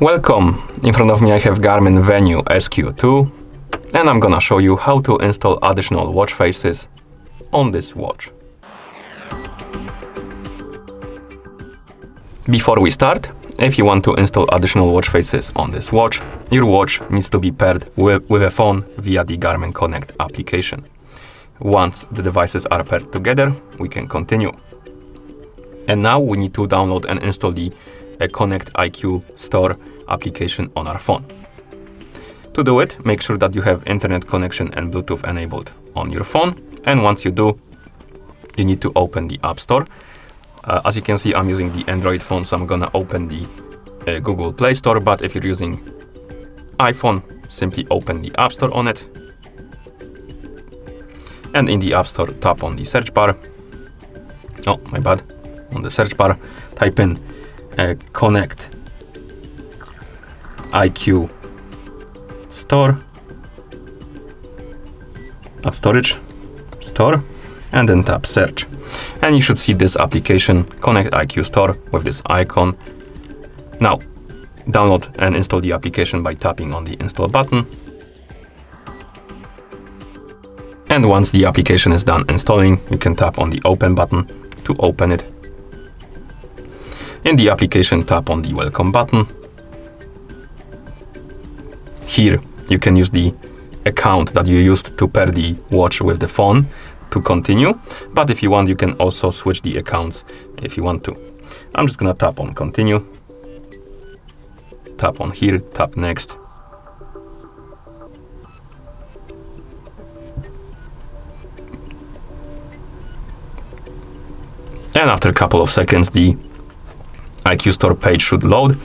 Welcome! In front of me I have Garmin Venu SQ2 and I'm gonna show you how to install additional watch faces on this watch. Before we start, if you want to install additional watch faces on this watch, your watch needs to be paired with a phone via the Garmin Connect application. Once the devices are paired together, we can continue. And now we need to download and install the Connect IQ Store application on our phone. To do it, make sure that you have internet connection and Bluetooth enabled on your phone. And once you do, you need to open the App Store. As you can see, I'm using the Android phone, so I'm gonna open the Google Play Store. But if you're using iPhone, simply open the App Store on it. And in the App Store, tap on the search bar. Oh, my bad. On the search bar, type in Connect IQ Store at storage store, and then tap search, and you should see this application Connect IQ Store with this icon. Now download and install the application by tapping on the install button, and once the application is done installing, you can tap on the open button to open it. In the application, tap on the welcome button. Here you can use the account that you used to pair the watch with the phone to continue, but if you want, you can also switch the accounts if you want to. I'm just gonna tap on continue, tap on here, tap next. And after a couple of seconds, the IQ Store page should load,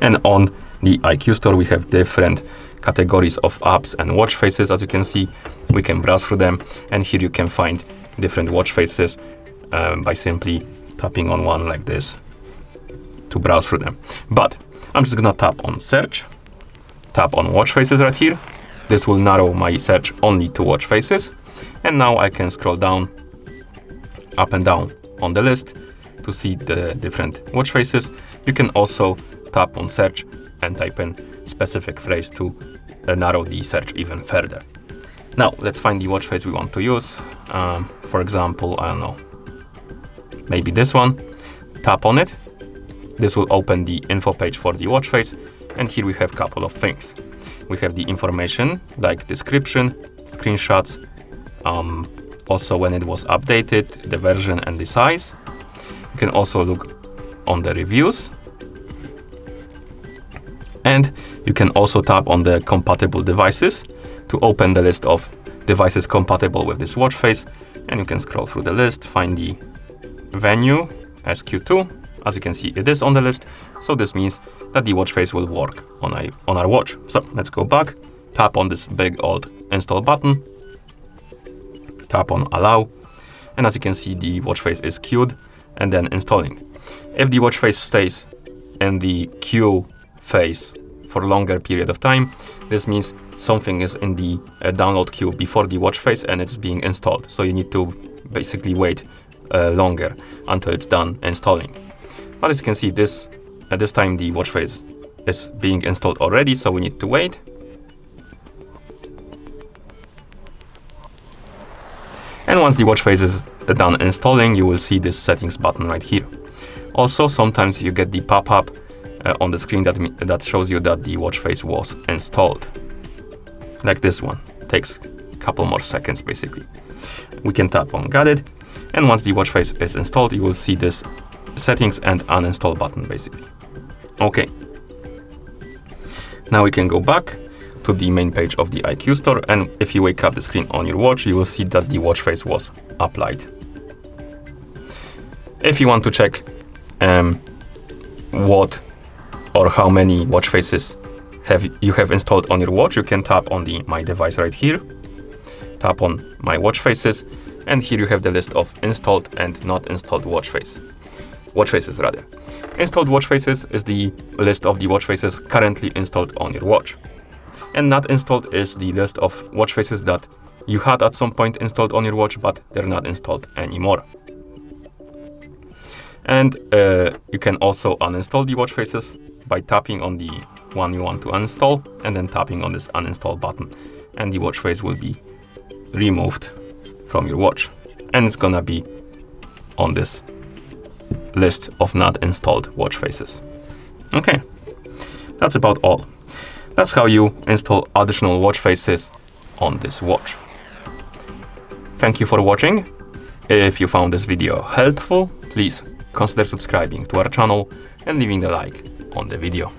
and on the IQ Store we have different categories of apps and watch faces. As you can see, we can browse through them, and here you can find different watch faces by simply tapping on one like this to browse through them. But I'm just gonna tap on search, tap on watch faces right here. This will narrow my search only to watch faces, and now I can scroll down, up and down on the list to see the different watch faces. You can also tap on search and type in specific phrase to narrow the search even further. Now let's find the watch face we want to use. For example, I don't know, maybe this one. Tap on it. This will open the info page for the watch face, and here we have a couple of things. We have the information like description, screenshots, also when it was updated, the version and the size. You can also look on the reviews, and you can also tap on the compatible devices to open the list of devices compatible with this watch face, and you can scroll through the list, find the Venu SQ2. As you can see, it is on the list, so this means that the watch face will work on our watch. So let's go back, tap on this big old install button, tap on allow, and as you can see, the watch face is queued and then installing. If the watch face stays in the queue phase for a longer period of time, this means something is in the download queue before the watch face and it's being installed. So you need to basically wait longer until it's done installing. But as you can see, at this time the watch face is being installed already, so we need to wait. And once the watch face is done installing, you will see this settings button right here. Also, sometimes you get the pop-up on the screen that shows you that the watch face was installed. Like this one. Takes a couple more seconds basically. We can tap on got it, and once the watch face is installed, you will see this settings and uninstall button basically. Okay. Now we can go back to the main page of the IQ Store, and if you wake up the screen on your watch, you will see that the watch face was applied. If you want to check what or how many watch faces you have installed on your watch, you can tap on the My Device right here, tap on My Watch Faces, and here you have the list of installed and not installed watch faces. Installed watch faces is the list of the watch faces currently installed on your watch. And not installed is the list of watch faces that you had at some point installed on your watch, but they're not installed anymore. And you can also uninstall the watch faces by tapping on the one you want to uninstall, and then tapping on this uninstall button, and the watch face will be removed from your watch, and it's gonna be on this list of not installed watch faces. Okay, that's about all. That's how you install additional watch faces on this watch. Thank you for watching. If you found this video helpful, please consider subscribing to our channel and leaving a like on the video.